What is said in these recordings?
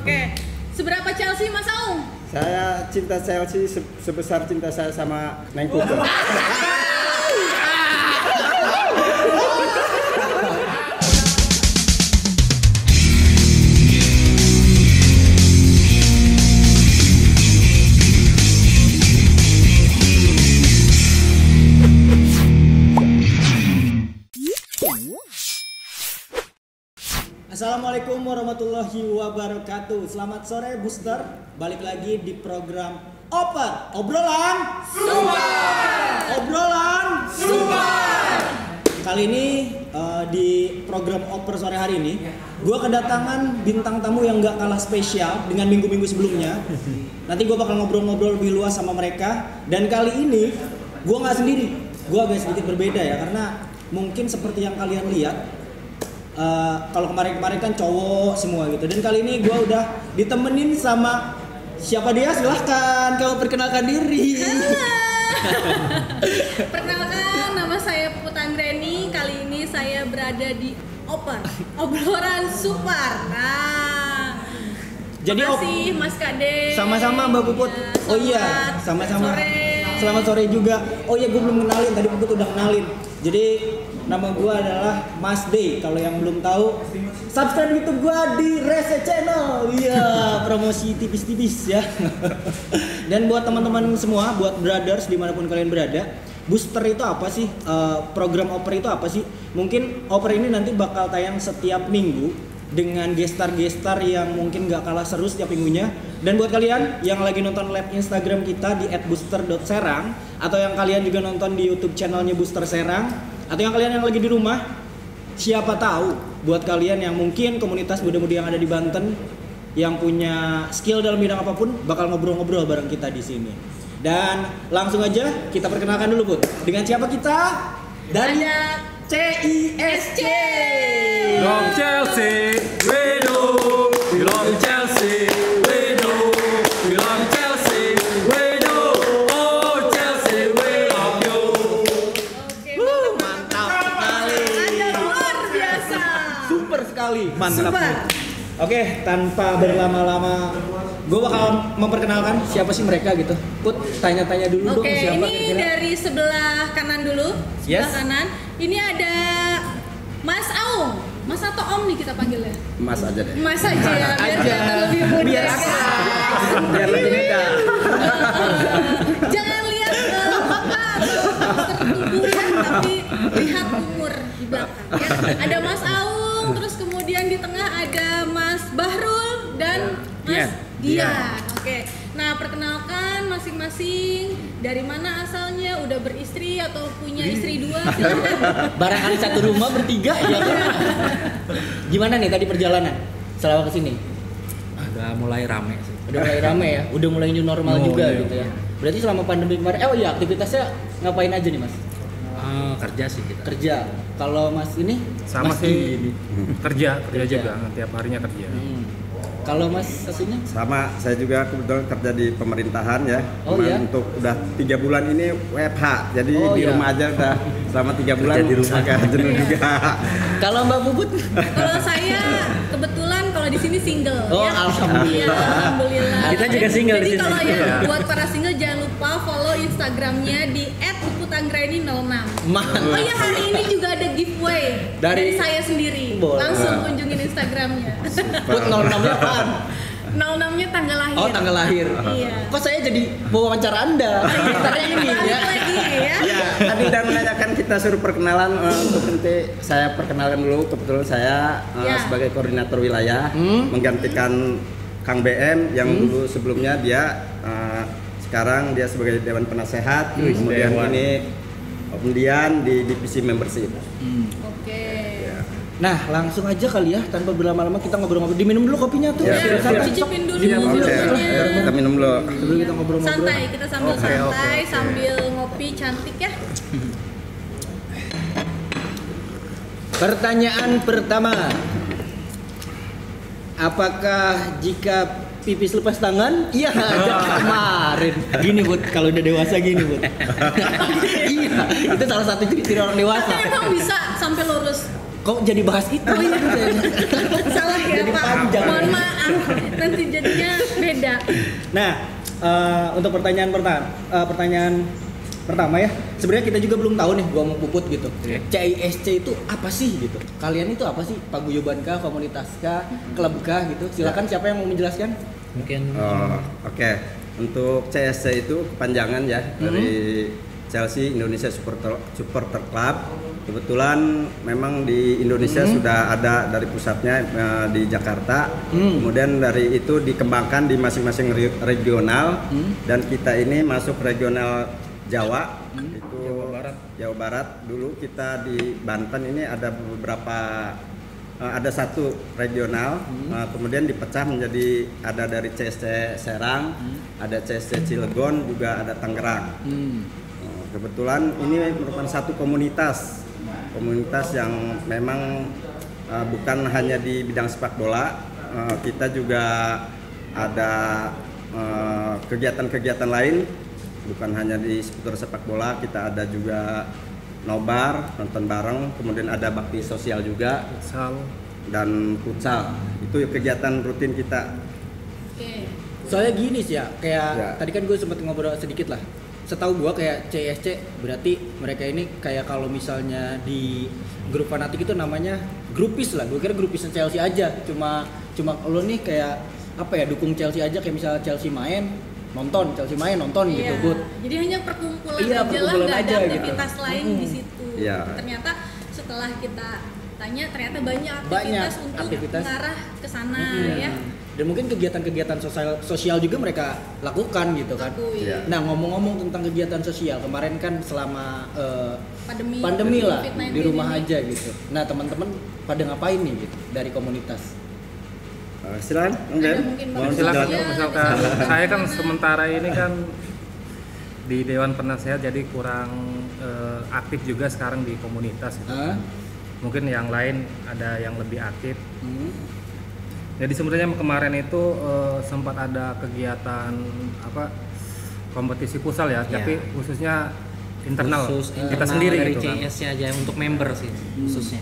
Oke. Seberapa Chelsea Mas Aung? Saya cinta Chelsea sebesar cinta saya sama Neng Cooper. Assalamualaikum warahmatullahi wabarakatuh. Selamat sore Booster. Balik lagi di program Oper, obrolan super. Obrolan super. Kali ini di program Oper sore hari ini, gue kedatangan bintang tamu yang gak kalah spesial dengan minggu-minggu sebelumnya. Nanti gue bakal ngobrol-ngobrol lebih luas sama mereka. Dan kali ini gue gak sendiri. Gue agak sedikit berbeda ya, karena mungkin seperti yang kalian lihat. Kalau kemarin-kemarin kan cowok semua gitu, dan kali ini gue udah ditemenin sama siapa dia? Silahkan kau perkenalkan diri. Perkenalkan, nama saya Puput Anggreni. Kali ini saya berada di Oper, obrolan super. Nah, jadi makasih Mas Kade. Sama-sama Mbak Puput. Ya, oh iya, sama-sama. Selamat sore juga. Oh iya, gue belum kenalin, tadi Puput udah kenalin. Jadi nama gue adalah Mas Day. Kalau yang belum tahu, subscribe YouTube gue di Rese Channel. Iya, promosi tipis-tipis ya. Dan buat teman-teman semua, buat brothers dimanapun kalian berada, Booster itu apa sih? Program Oper itu apa sih? Mungkin Oper ini nanti bakal tayang setiap minggu dengan gestar-gestar yang mungkin gak kalah seru setiap minggunya. Dan buat kalian yang lagi nonton live Instagram kita di @booster.serang, atau yang kalian juga nonton di YouTube channelnya Booster Serang, atau yang kalian yang lagi di rumah, siapa tahu buat kalian yang mungkin komunitas muda-mudi yang ada di Banten yang punya skill dalam bidang apapun, bakal ngobrol-ngobrol bareng kita di sini. Dan langsung aja kita perkenalkan dulu, Bud. Dengan siapa kita? Dari CISC. Long Chelsea, we do. Long Chelsea, we do. Long Chelsea, we do. Oh Chelsea, we love you. Oke, Mantap sekali. Anda luar biasa. Super sekali. Mantap. Super. Oke, tanpa berlama-lama, gue bakal memperkenalkan siapa sih mereka gitu. Put, tanya-tanya dulu Oke, dong siapa ini kira-kira. dari sebelah kanan dulu. Sebelah Yes. kanan. Ini ada Mas Aung. Mas atau Om nih kita panggilnya? Mas aja deh. Mas aja ya, biar kelihatan lebih muda. Biar guys. biar lebih muda. Jangan lihat tertubuhan, tapi lihat umur di belakang ya. Ada Mas Aung, terus kemudian di tengah ada Mas Bahrul dan Mas Dian. Oke. Nah, perkenalkan masing-masing dari mana asalnya, udah beristri atau punya istri dua, silakan. Barangkali satu rumah bertiga ya kan? Gimana nih tadi perjalanan selama kesini? Udah mulai rame sih. Udah mulai rame ya? Udah mulai new normal juga iya. gitu ya? Berarti selama pandemi kemarin, iya aktivitasnya ngapain aja nih Mas? Kerja sih kita. Kerja. Kalau Mas ini? Sama Mas sih. ini? Kerja juga. Tiap harinya kerja. Kalau Mas aslinya? Sama, saya juga kebetulan kerja di pemerintahan ya. Oh, Cuman iya? untuk udah 3 bulan ini WFH. Jadi Oh, di iya. rumah aja udah selama 3 bulan di rumah agak jenuh juga. Kalau Mbak Puput? Kalau saya kebetulan kalau di sini single. Oh, ya. alhamdulillah. Iya, alhamdulillah. Kita juga single Jadi di sini. kalau yang Iya. buat para single jangan lupa follow Instagramnya di @puputanggreni06. Mantap. Oh iya, hari ini juga ada giveaway dari saya sendiri. Boleh. Langsung kunjungin Instagramnya. Put 06-nya apaan? 06-nya tanggal lahir. Oh, tanggal lahir. Iya. Kok saya jadi bawa wawancara Anda? Hari ini Balik ya. lagi ya. Ya, tadi udah menanyakan kita suruh perkenalan untuk nanti saya perkenalkan dulu. Kebetulan saya Ya. sebagai koordinator wilayah menggantikan Kang BM yang dulu sebelumnya dia sekarang dia sebagai Dewan Penasehat, kemudian ini kemudian di divisi membership. Oke. Nah, langsung aja kali ya, tanpa berlama-lama kita ngobrol-ngobrol. Diminum dulu kopinya tuh. Ya, Biar siap, santai. Cicipin dulu Minum Oke, dulu. minumannya. kita minum dulu. Sebelum kita ngobrol-ngobrol. Santai, kita sambil Oke, santai, oke. sambil ngopi cantik ya. Pertanyaan pertama. Apakah jika pipis lepas tangan? Iya, kemarin. Gini Bud, kalau udah dewasa gini Bud. Iya, itu salah satu ciri orang dewasa. Tapi emang bisa sampai lurus. Kok jadi bahas itu? Salah ya Jadi Pak. panjang. Mohon maaf. nanti jadinya beda. Nah, untuk pertanyaan pertama ya, sebenarnya kita juga belum tahu nih, gua mau Puput gitu. CISC itu apa sih gitu? Kalian itu apa sih? Paguyuban kah, komunitas kah, klub kah gitu? Silakan siapa yang mau menjelaskan? Mungkin Oke. Untuk CSC itu kepanjangan ya dari Chelsea Indonesia Supporter Club. Kebetulan memang di Indonesia sudah ada dari pusatnya di Jakarta. Kemudian dari itu dikembangkan di masing-masing regional dan kita ini masuk regional Jawa, itu Jawa Barat. Dulu kita di Banten ini ada beberapa ada satu regional, kemudian dipecah menjadi ada dari CSC Serang, ada CSC Cilegon, juga ada Tangerang. Kebetulan ini merupakan satu komunitas yang memang bukan hanya di bidang sepak bola, kita juga ada kegiatan-kegiatan lain. Bukan hanya di seputar sepak bola, kita ada juga nobar, nonton bareng, kemudian ada bakti sosial juga, dan futsal. Itu kegiatan rutin kita. Soalnya gini sih ya, kayak tadi kan gue sempat ngobrol sedikit lah. Setahu gue kayak CSC berarti mereka ini kayak kalau misalnya di grup fanatik itu namanya grupis lah. Gue kira grupis Chelsea aja, cuma lo nih kayak apa ya, dukung Chelsea aja, kayak misalnya Chelsea main nonton gitu, Bud. Jadi hanya perkumpulan aja lah, nggak ada aktivitas gitu lain di situ. Ternyata setelah kita tanya, ternyata banyak aktivitas untuk mengarah ke sana ya. Dan mungkin kegiatan-kegiatan sosial juga mereka lakukan gitu kan. Nah, ngomong-ngomong tentang kegiatan sosial, kemarin kan selama pandemi lah di rumah aja gitu. Nah, teman-teman pada ngapain nih gitu dari komunitas? Silakan, silakan. Misalkan saya kan sementara ini kan di Dewan Penasehat, jadi kurang aktif juga sekarang di komunitas. Mungkin yang lain ada yang lebih aktif. Jadi sebenarnya kemarin itu sempat ada kegiatan kompetisi futsal ya, tapi khususnya internal kita sendiri dari gitu kan. CS-nya aja untuk member sih khususnya.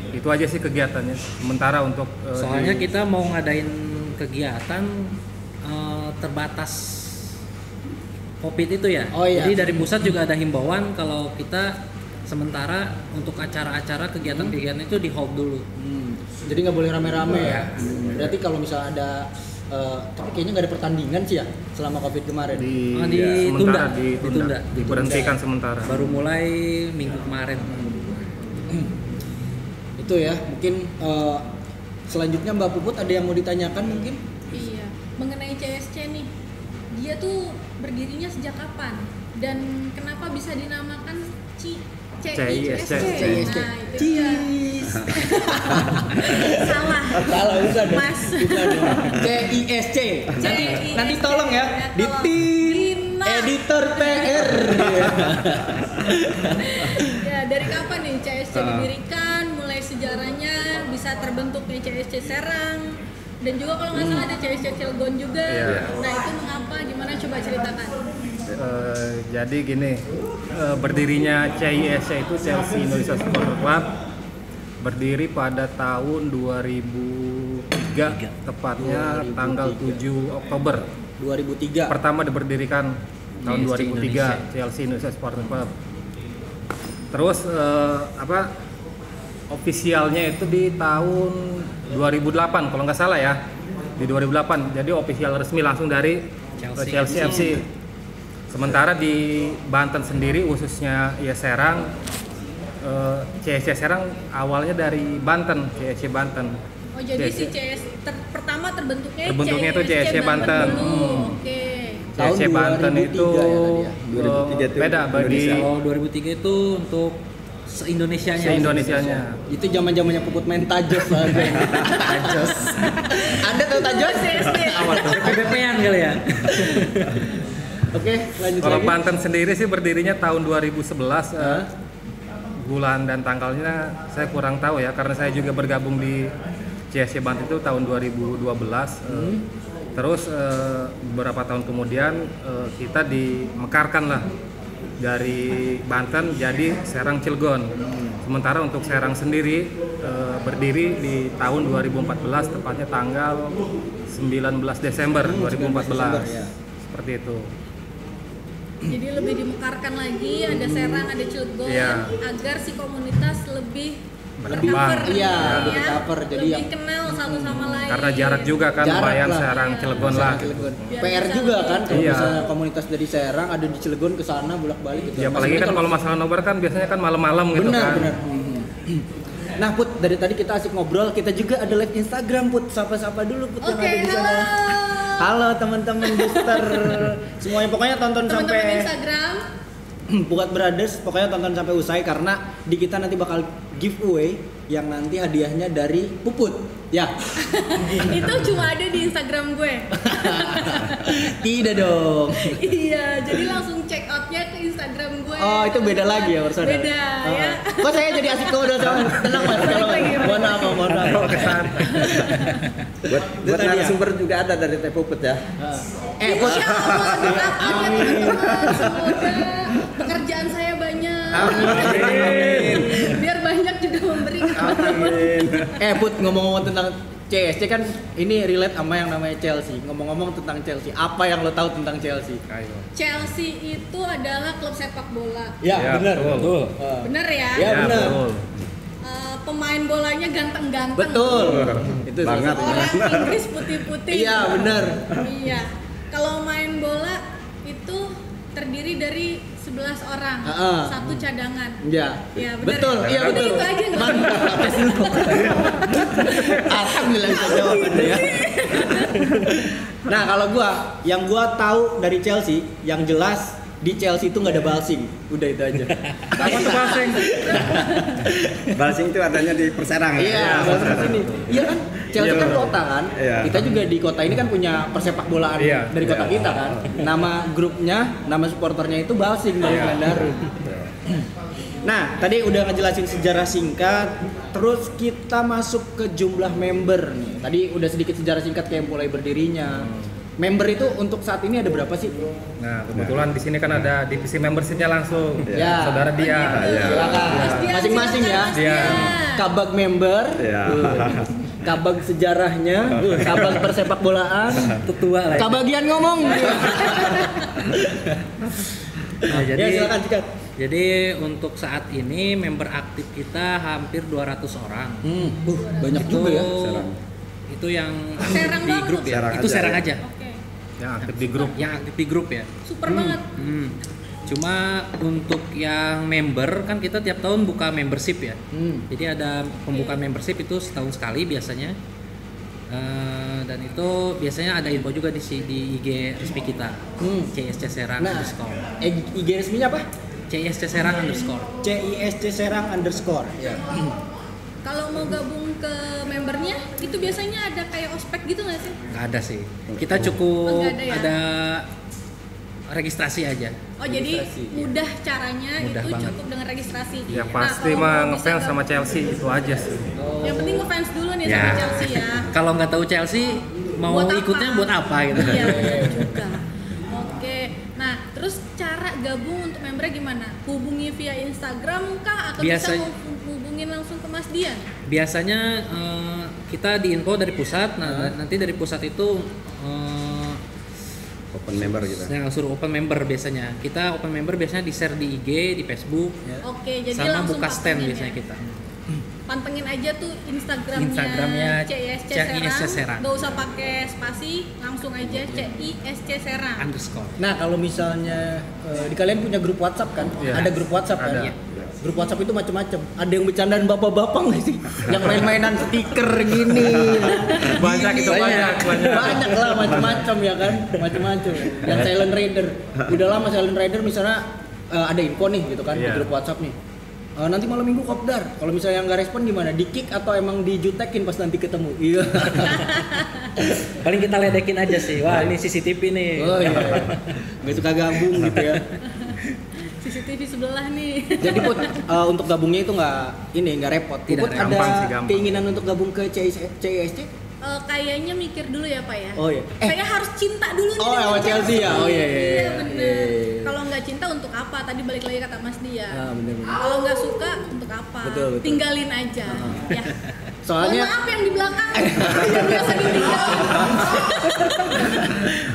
Itu aja sih kegiatannya sementara untuk soalnya kita mau ngadain kegiatan terbatas COVID itu ya. Jadi dari pusat juga ada himbauan kalau kita sementara untuk acara-acara kegiatan-kegiatan itu di hold dulu. Jadi nggak boleh rame-rame ya. Berarti kalau misalnya ada tapi kayaknya nggak ada pertandingan sih ya selama COVID kemarin. Ditunda, diberhentikan sementara. Baru mulai minggu kemarin. Itu ya, mungkin selanjutnya Mbak Puput ada yang mau ditanyakan mungkin? Iya, mengenai CSC nih, dia tuh berdirinya sejak kapan dan kenapa bisa dinamakan CISC? Nah, itu dia. Salah bukan Mas. CISC. Nanti tolong ya di tim editor PR. Ya, dari kapan nih CSC didirikan? Mulai sejarahnya bisa terbentuknya CSC Serang dan juga kalau nggak salah ada CSC Cilegon juga. Nah, itu mengapa? Gimana, coba ceritakan. Jadi gini, berdirinya CISC itu Chelsea Indonesia Supporter Club berdiri pada tahun 2003, tepatnya tanggal 7 Oktober 2003. Pertama diberdirikan tahun 2003 Chelsea Indonesia Supporter Club. Terus ofisialnya itu di tahun 2008 kalau nggak salah ya, di 2008. Jadi ofisial resmi langsung dari Chelsea FC. Sementara di Banten sendiri khususnya ya Serang, CSC Serang awalnya dari Banten, CSC Banten. Oh, jadi si CS pertama terbentuknya itu CSC Banten. Oke. CSC Banten itu beda bagi. Kalau 2003 itu untuk se-Indonesianya. Itu zaman-zamannya Puput main Tajos lah. Tajos. Ada tuh Tajos? Awal PPP-an kali ya. Oke, lanjut Kalau lagi. Banten sendiri sih berdirinya tahun 2011. Bulan dan tanggalnya saya kurang tahu ya, karena saya juga bergabung di CSC Banten itu tahun 2012. Terus beberapa tahun kemudian kita dimekarkan lah dari Banten jadi Serang Cilegon. Sementara untuk Serang sendiri berdiri di tahun 2014, tepatnya tanggal 9 19 Desember 2014. ya. Seperti itu. Jadi lebih dimekarkan lagi, ada Serang, ada Cilegon, Iya. agar si komunitas lebih Berkembang. tercover, Iya, ya. lebih tercover. Jadi lebih yang- kenal satu sama lain. Karena jarak juga kan, Jarak lumayan lah. Serang Iya. Cilegon lah. Cilegon. Biar PR bisa juga lebih- kan kalau Iya. misalnya komunitas dari Serang ada di Cilegon ke sana bolak-balik gitu. Ya apalagi Maksudnya kan kalau masalah nobar kan biasanya kan malam-malam gitu benar, kan. benar. Nah Put, dari tadi kita asik ngobrol, kita juga ada live Instagram Put, sapa-sapa dulu Put yang Oke, ada di sana. halo. Halo teman-teman booster semuanya, pokoknya tonton Teman-teman sampai Instagram, buat brothers, pokoknya tonton sampai usai karena di kita nanti bakal giveaway yang nanti hadiahnya dari Puput. Ya. itu cuma ada di Instagram gue. Tidak dong. Iya, jadi langsung check outnya ke Instagram gue. Oh, itu beda lagi ya urusannya. Beda Oh. ya. Kok saya jadi asik kode sama tenang Mas, kalau mohon maaf, mohon maaf. Buat Itu tadi ya. narasumber juga ada dari Teh Puput ya. Put, Insya Allah doakan ya teman-teman. Semoga pekerjaan saya banyak. Amin. Biar banyak juga memberikan. Amin. Put, ngomong-ngomong tentang CSC kan ini relate sama yang namanya Chelsea. Ngomong-ngomong tentang Chelsea, apa yang lo tahu tentang Chelsea? Ayo. Chelsea itu adalah klub sepak bola. Ya, benar. betul. Bener ya? Ya, benar. betul. Pemain bolanya ganteng-ganteng. Betul. Itu Banget. salah Orang satunya. Inggris putih-putih. Iya, benar. Iya. Kalau main bola itu terdiri dari 11 orang, Heeh. satu cadangan. Iya. Ya, benar. Betul, iya Udah betul. itu aja nggak Mantap. Alhamdulillah bisa jawab ya. Nah, kalau yang gua tahu dari Chelsea, yang jelas di Chelsea itu nggak ada balsing. Udah itu aja. Apa tuh Basing? Balsing itu adanya di Perserang. Iya, balsing sini. Iya kan? Chelsea Iya, kan betul. kota kan. Iya. Kita juga di kota ini kan punya persepak bolaan Iya. dari kota Iya. kita kan. Nama grupnya, nama supporternya itu Balsing dari Iya. Bandaru. Nah, tadi udah ngejelasin sejarah singkat, terus kita masuk ke jumlah member nih. Tadi udah sedikit sejarah singkat kayak mulai berdirinya. Member itu untuk saat ini ada berapa sih? Nah, kebetulan di sini kan ada divisi membershipnya langsung. Ya. Saudara dia. Iya. Silakan. Mas Dian, Masing-masing ya. silakan, Mas Iya. Dian. Kabag member, Iya. kabag sejarahnya, kabag persepak bolaan, Tetua lah. kabagian ngomong. Nah, Ya silakan sikat. jadi untuk saat ini member aktif kita hampir 200 orang. Banyak Itu juga ya. itu yang Serang di doang grup tuh? ya. Serang Itu aja, Serang ya. aja. Oke. Yang aktif di grup. Yang aktif di grup ya. Super banget. Cuma untuk yang member kan kita tiap tahun buka membership ya. Jadi ada pembukaan membership itu setahun sekali biasanya. Dan itu biasanya ada info juga di IG resmi kita. CSC Serang Nah, underscore. IG resminya apa? CSC Serang underscore. CISC Serang underscore. Ya. Kalau mau gabung ke membernya, itu biasanya ada kayak ospek gitu nggak sih? Nggak ada sih. Kita cukup Nggak ada ya? ada registrasi aja. Oh jadi Registrasi, iya. mudah caranya Mudah itu banget. cukup dengan registrasi. Ya Nah, pasti kalau mah mau bisa ngefans sama gabung- Chelsea itu aja sih. Yang penting ngefans dulu nih Ya. sama Chelsea ya. Kalau nggak tahu Chelsea mau Buat apa? ikutnya buat apa gitu. Iya benar juga. Oke, nah terus cara gabung untuk membernya gimana? Hubungi via Instagram kah atau Biasa- bisa hubungin langsung ke Mas Dian? Biasanya kita diinfo dari pusat. Nah, nanti dari pusat itu Open member gitu. yang suruh open member biasanya. Kita open member biasanya di-share di IG, di Facebook. Oke, jadi Sama langsung buka stand pantengin biasanya ya. kita. Pantengin aja tuh Instagramnya, Instagramnya CISC CISC Serang. Serang. Gak usah pakai spasi, langsung aja CISC Serang. Underscore. Nah, kalau misalnya di kalian punya grup WhatsApp kan? Iya. Ada grup WhatsApp kan? Ada. Iya. Grup WhatsApp itu macam-macam. Ada yang bercandaan bapak-bapak nggak sih? Yang main-mainan stiker gini. Banyak itu, banyak. Banyak lah macam-macam ya kan? Macam-macam. Yang Silent Raider. Udah lama Silent Raider misalnya ada info nih gitu kan di Iya. grup WhatsApp nih. Nanti malam minggu kopdar. Kalau misalnya nggak respon gimana? Di kick atau emang dijutekin pas nanti ketemu? Iya. Paling kita ledekin aja sih. Wah, ini CCTV nih. Oh iya. Nggak suka gabung gitu ya. CCTV sebelah nih. Jadi Put, untuk gabungnya itu nggak repot. Tidak Put repot. ada Gampang sih, gampang. keinginan untuk gabung ke CISC? Kayaknya mikir dulu ya Pak ya. Oh iya. Saya harus cinta dulu nih. Oh, dengan sama Chelsea ya? Oh iya, iya, iya. bener. Iya. Kalau nggak cinta untuk apa? Tadi balik lagi kata Mas Dia. Ah, bener. Kalau nggak suka untuk apa? Betul. Tinggalin aja. Ya. Soalnya Mohon maaf yang di belakang yang biasa ditinggalin.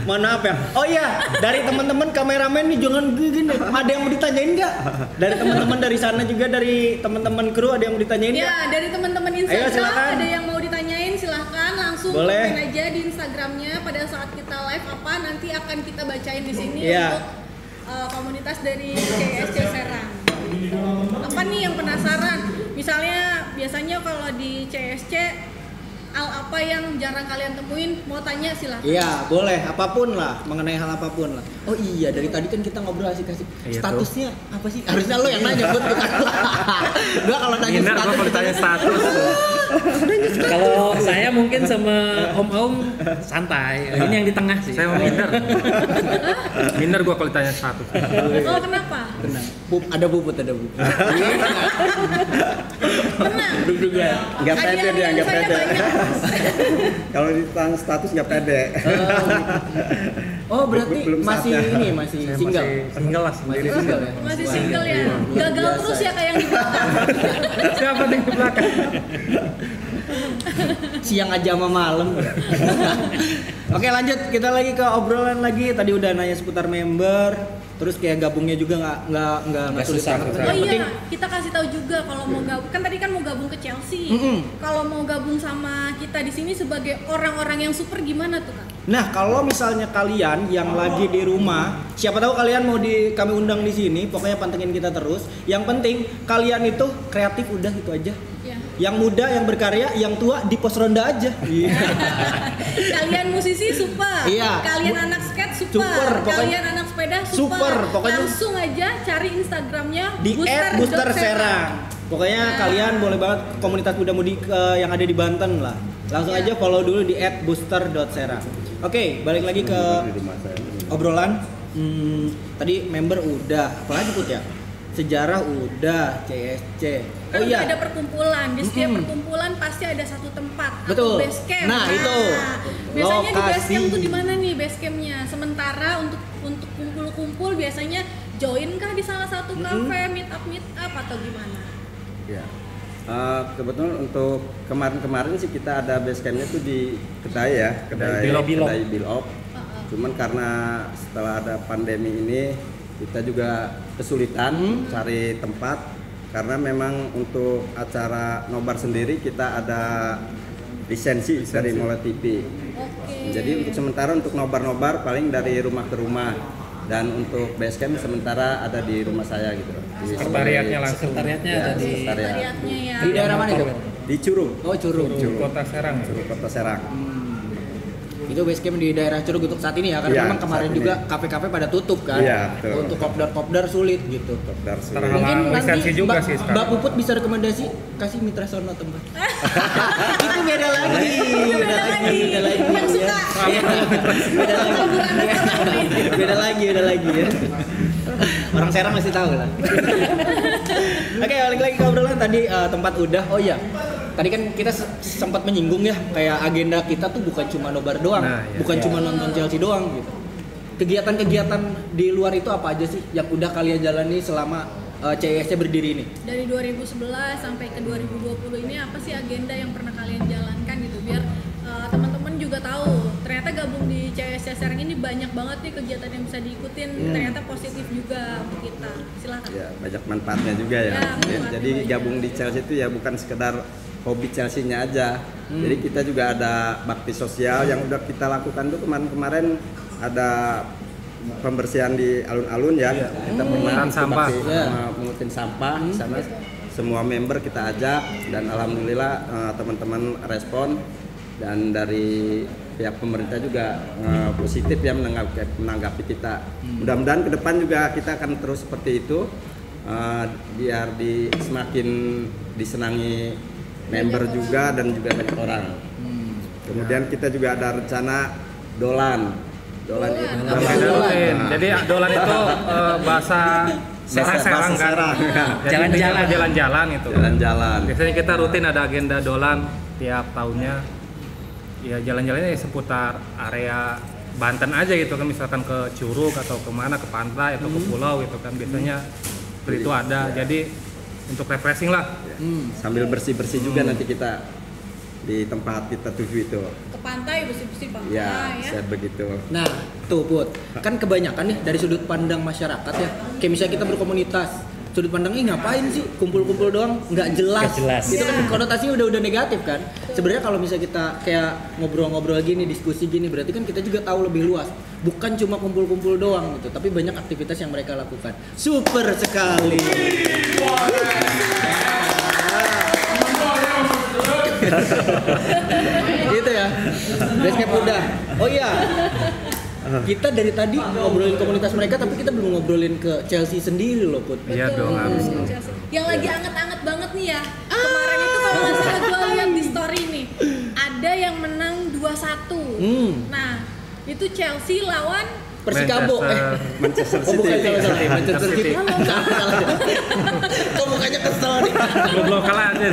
mohon maaf ya. Oh iya, dari teman-teman kameramen nih jangan gini. Ada yang mau ditanyain nggak? Dari teman-teman dari sana juga, dari teman-teman kru ada yang mau ditanyain nggak? Ya, dari teman-teman Ayo, Instagram silakan. ada yang mau ditanyain silahkan langsung Boleh. komen aja di Instagramnya pada saat kita live apa nanti akan kita bacain di sini Iya. untuk komunitas dari CSC Serang. Apa nih yang penasaran? Misalnya biasanya kalau di CSC hal apa yang jarang kalian temuin mau tanya silahkan. Iya, boleh, apapun lah, mengenai hal apapun lah. Oh iya, dari tadi kan kita ngobrol asik-asik. Iya, Statusnya apa sih? Harusnya lo yang nanya, buat bukan lo. Gua kalau nanya Minder gua kalau ditanya status. Kalau saya mungkin sama Om santai. Ini yang di tengah sih. Saya mau minder. Minder gua kalau ditanya status. Oh, kenapa? Tenang. Ada bubut. Tenang. Nggak pede Hadiah dia, nggak saya pede. banyak. Kalau ditanya status nggak pede. Oh, berarti Belum masih saatnya. ini masih Saya single. masih single lah sendiri. Masih single ya? Masih Wah, single ya. luar Gagal biasa terus ya. ya kayak yang di belakang. Siapa yang di belakang? Siang aja sama malam. Oke, lanjut, kita lagi ke obrolan lagi. Tadi udah nanya seputar member, terus kayak gabungnya juga nggak sulit susah. banget. Oh Yang penting iya, kita kasih tahu juga kalau mau gabung. Kan tadi kan mau gabung ke Chelsea. Kalau mau gabung sama kita di sini sebagai orang-orang yang super gimana tuh, Kak? Nah, kalau misalnya kalian yang lagi di rumah, siapa tahu kalian mau kami undang di sini, pokoknya pantengin kita terus. Yang penting kalian itu kreatif, udah itu aja. Ya. Yang muda, yang berkarya, yang tua di pos ronda aja. Kalian musisi super. Iya. Kalian anak skate super. Super, pokoknya- Kalian anak sepeda super. Super, pokoknya- langsung aja cari Instagramnya Di @boosterserang. Pokoknya Nah. kalian boleh banget komunitas muda-mudi yang ada di Banten lah. Langsung aja follow dulu di @booster.serang. Oke, balik lagi ke Di rumah saya. obrolan. Tadi member udah, apalagi Put ya? Sejarah udah, CSC. Kan Oh iya. ada perkumpulan. Di setiap perkumpulan pasti ada satu tempat Betul. atau base camp. Nah, itu. Biasanya di base Lokasi. camp tuh di mana nih base campnya? Sementara untuk kumpul-kumpul biasanya join kah di salah satu cafe, meet up atau gimana? Ya. Kebetulan untuk kemarin-kemarin sih kita ada base campnya tuh di Kedai ya, Kedai Bilop. Cuman karena setelah ada pandemi ini kita juga kesulitan cari tempat karena memang untuk acara nobar sendiri kita ada lisensi dari Mola TV. Oke. Jadi untuk sementara untuk nobar-nobar paling dari rumah ke rumah dan untuk base camp sementara ada di rumah saya gitu. Di Sekretariatnya langsung. Sekretariatnya Ya, ada di sekretariat. Variatnya ya. Di daerah mana itu? Di Curug. Oh, Curug. Kota Serang. Curug Kota Serang. Itu base camp di daerah Curug untuk saat ini ya, karena Iya, memang kemarin saat ini. juga kafe-kafe pada tutup kan. Iya, betul. Untuk kopdar sulit gitu. Kopdar sulit. Terhalang lisensi juga sih Mbak sekarang. Puput bisa rekomendasi kasih Mitra Sono tempat. Itu beda lagi. Beda lagi. Yang suka. Beda lagi. Beda lagi ya. Orang Serang masih tahu lah. Oke, balik lagi ke obrolan tadi tempat udah. Oh iya. Tadi kan kita sempat menyinggung ya, kayak agenda kita tuh bukan cuma nobar doang, Nah, iya. bukan cuma nonton Chelsea doang gitu. Kegiatan-kegiatan di luar itu apa aja sih yang udah kalian jalani selama CSC berdiri ini? Dari 2011 sampai ke 2020 ini apa sih agenda yang pernah kalian jalankan gitu biar teman-teman juga tahu ternyata gabung di CSC Serang ini banyak banget nih kegiatan yang bisa diikutin, ternyata positif juga untuk kita. Silakan. Ya, banyak manfaatnya juga ya. Ya, manfaatnya Jadi banyak. gabung di Chelsea itu ya bukan sekedar hobi Chelsea-nya aja. Jadi kita juga ada bakti sosial yang udah kita lakukan tuh kemarin ada pembersihan di alun-alun ya. Kita pernah Mengutin sampah. mengutin sampah di sana. Semua member kita ajak dan alhamdulillah teman-teman respon dan dari pihak pemerintah juga positif ya menanggapi kita. Mudah-mudahan ke depan juga kita akan terus seperti itu biar semakin disenangi member juga dan juga banyak orang. Kemudian kita juga ada rencana dolan Dolan. Jadi dolan itu bahasa Serang kan. Serang. Jadi intinya jalan-jalan itu. Jalan-jalan. Biasanya kita rutin ada agenda dolan tiap tahunnya. Ya jalan-jalannya seputar area Banten aja gitu kan, misalkan ke Curug atau kemana, ke pantai atau ke pulau gitu kan, biasanya seperti itu ada. Jadi untuk refreshing lah. Sambil bersih-bersih juga nanti kita di tempat kita tuju itu. Ke pantai, bersih-bersih pantai Ya, ya. saya begitu. Nah, tuh Put, kan kebanyakan nih dari sudut pandang masyarakat ya. Kayak misalnya kita berkomunitas, sudut pandangnya ngapain sih kumpul-kumpul doang, nggak jelas. Nggak jelas. Itu kan konotasinya udah negatif kan. Sebenarnya kalau misalnya kita kayak ngobrol-ngobrol gini, diskusi gini, berarti kan kita juga tahu lebih luas. Bukan cuma kumpul-kumpul doang gitu, tapi banyak aktivitas yang mereka lakukan. Super sekali. Gitu ya. Basecamp udah. Oh iya. Kita dari tadi ngobrolin komunitas mereka, tapi kita belum ngobrolin ke Chelsea sendiri loh, Put. Iya dong, harus. Yang lagi anget-anget banget nih ya. Kemarin itu kalau nggak salah gue lihat di story nih, ada yang menang 2-1. Nah, itu Chelsea lawan Persikabo. Manchester Oh bukan, City. salah. Manchester City. Salah. Kok mukanya kesel nih? Belum kalah aja.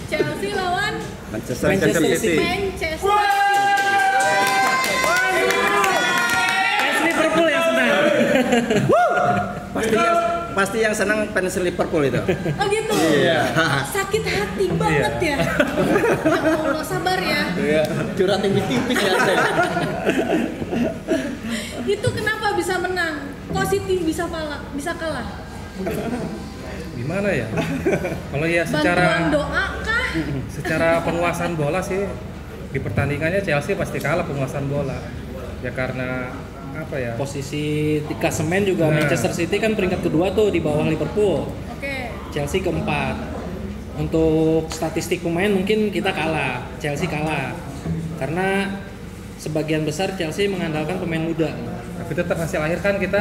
Chelsea lawan Manchester Manchester City. City. Manchester. Fans Liverpool yang senang. Pasti yang senang fans Liverpool itu. Oh gitu. Iya. Sakit hati banget ya. Ya Allah, sabar ya. Iya. Curhat tipis ya saya. Itu kenapa bisa menang? Kok City bisa kalah? Gimana ya? Kalau ya Bantuan doa kah? secara penguasaan bola sih di pertandingannya Chelsea pasti kalah penguasaan bola. Ya karena apa ya? Posisi di klasemen juga Nah. Manchester City kan peringkat kedua tuh di bawah Liverpool. Oke. Chelsea keempat. Untuk statistik pemain mungkin kita kalah, Chelsea kalah. Karena sebagian besar Chelsea mengandalkan pemain muda. Tapi tetap hasil akhir kan kita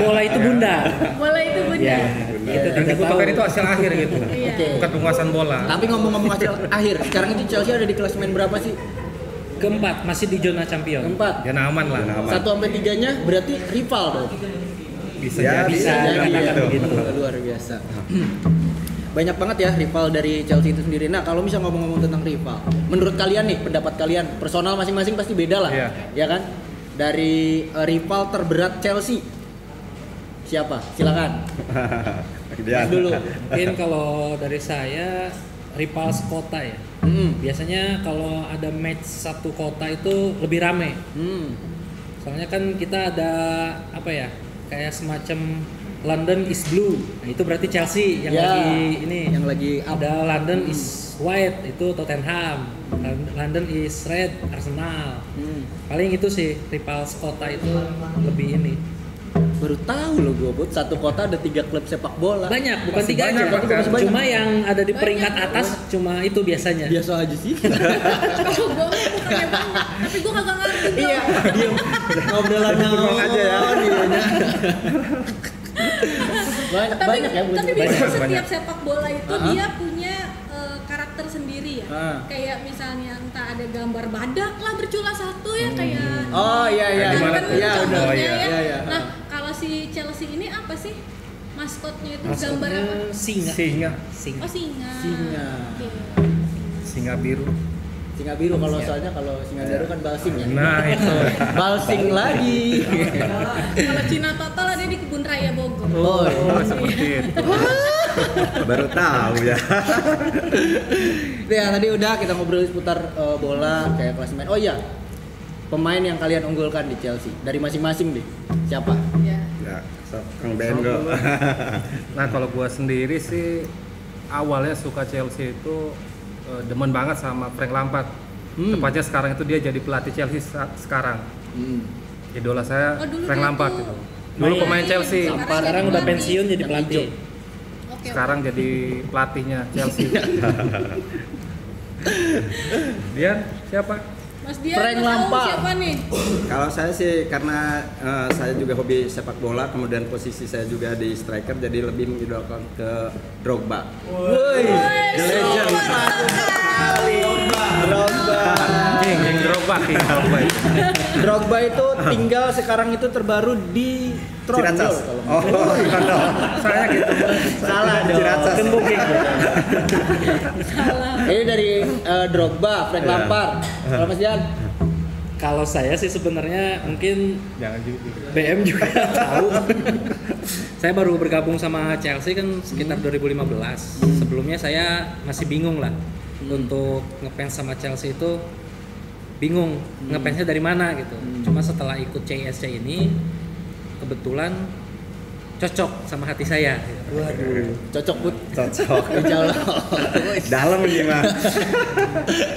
Bola itu bunda. Bola itu bunda. Ya, kita yang tidak tahu. dibutuhkan itu hasil akhir gitu. Iya. Bukan penguasaan bola. Tapi ngomong-ngomong hasil akhir, sekarang itu Chelsea ada di klasemen berapa sih? Keempat, masih di zona champion. Keempat. Ya aman lah. Aman. 1-3-nya berarti rival dong. Bisa Ya, jadi. Bisa jadi dikatakan gitu. begitu. Luar biasa. Banyak banget ya rival dari Chelsea itu sendiri. Nah, kalau misal ngomong-ngomong tentang rival, menurut kalian nih, pendapat kalian, personal masing-masing pasti beda lah. Iya. Ya kan? Dari rival terberat Chelsea. Siapa? Silakan. Dia. Mas dulu. Mungkin kalau dari saya rival sekota ya. Biasanya kalau ada match satu kota itu lebih rame. Soalnya kan kita ada apa ya? Kayak semacam London is blue. Nah, itu berarti Chelsea yang Ya, lagi ini. yang lagi up. ada London is white itu Tottenham. London is red Arsenal. Paling itu sih rival sekota itu lebih ini. Baru tahu loh gue, Bud, satu kota ada 3 klub sepak bola. Banyak, bukan Masih 3 banyak, aja. bahkan. Cuma yang ada di peringkat Banyak, atas cuma itu biasanya. Biasa aja sih. Kalau gue bukannya banget, tapi gue kagak ngerti tuh. Iya, diem. Ngobrolan Bengong aja ya. Banyak ya, tapi banyak. biasanya setiap banyak. sepak bola itu dia punya karakter sendiri ya. Kayak misalnya entah ada gambar badak lah bercula satu ya kayak. Oh iya iya. Di mana Kan tuh? Iya contohnya udah. ya. Iya iya. Nah kalau si Chelsea ini apa sih maskotnya itu gambar Maksudnya apa? singa. Singa. Singa. Oh singa. Singa. Oke. Singa biru. Singa biru kalau soalnya kalau singa biru kan balsing ya. Nah, itu. Balsing lagi. Kalau Cina total ada di Kebun Raya Bogor. Oh, Oh, seperti itu. Baru tahu ya. ya tadi udah kita ngobrol seputar bola kayak klasemen. Oh iya, pemain yang kalian unggulkan di Chelsea dari masing-masing deh. Siapa? Ya. Ya, so, Kang Ben bro. Nah, kalau gua sendiri sih awalnya suka Chelsea itu demen banget sama Frank Lampard. Tepatnya sekarang itu dia jadi pelatih Chelsea sekarang. Idola saya Oh, dulu Frank dia Lampard tuh itu. Dulu pemain Chelsea, Sekarang udah pensiun jadi Yang pelatih. Oke. sekarang jadi pelatihnya Chelsea. Dia siapa? Mas Dian, Frank Mas Aung Lampard. siapa nih? Kalau saya sih karena saya juga hobi sepak bola, kemudian posisi saya juga di striker, jadi lebih mengidolakan ke Drogba. Woi, The legend. King Drogba, King Drogba. Drogba itu tinggal sekarang itu terbaru di Trondol. Ciracas. Kalau Oh, Trondol. Saya gitu. salah dong. Ciracas. Tembok King. Ini dari Drogba, Frank Iya. Lampard. Kalau Mas Dian? Kalau saya sih sebenarnya mungkin Jangan juga. BM juga tahu. Saya baru bergabung sama Chelsea kan sekitar 2015. Sebelumnya saya masih bingung lah untuk ngefans sama Chelsea itu bingung ngefansnya dari mana gitu. Cuma setelah ikut CSC ini kebetulan cocok sama hati saya. Waduh, cocok Put. Cocok. Insyaallah. Dalam ini mah.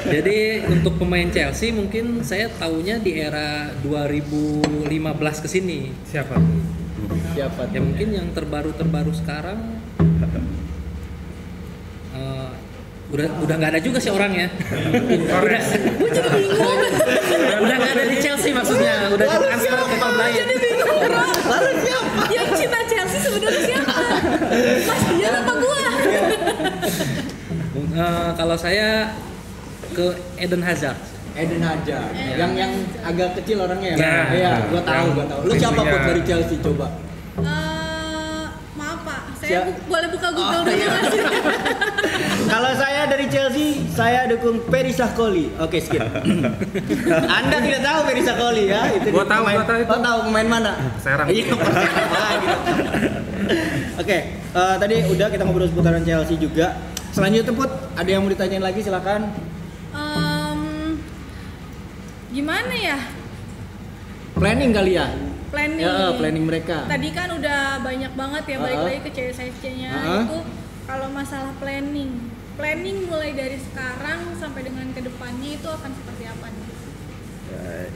Jadi untuk pemain Chelsea mungkin saya taunya di era 2015 ke sini. Siapa? Siapa? Ya mungkin yang terbaru sekarang udah nggak ada juga sih orangnya. Torres. Gue jadi bingung. Udah nggak ada di Chelsea maksudnya, udah ditransfer ke klub lain. Jadi bingung bro. Yang cinta Chelsea sebenarnya siapa? Mas Dian apa gua? Kalau saya ke Eden Hazard. Eden Hazard. Yang agak kecil orangnya ya. Ya. Iya, gua tahu. Lu siapa Iya. Put dari Chelsea coba? Maaf Pak, saya boleh buka Google dulu iya. nggak sih? Kalau saya dari Chelsea, saya dukung Peri Sakoli. Oke, skip. Anda tidak tahu Peri Sakoli ya? Itu Gua tahu, pemain, gua tahu itu. Tahu pemain mana? Serang. Iya, Oke, tadi udah kita ngobrol seputaran Chelsea juga. Selanjutnya Put, ada yang mau ditanyain lagi silakan. Gimana ya? Planning kali ya? Planning. Ya, planning mereka. Tadi kan udah banyak banget ya balik lagi ke CSC-nya itu kalau masalah planning mulai dari sekarang sampai dengan kedepannya itu akan seperti apa nih?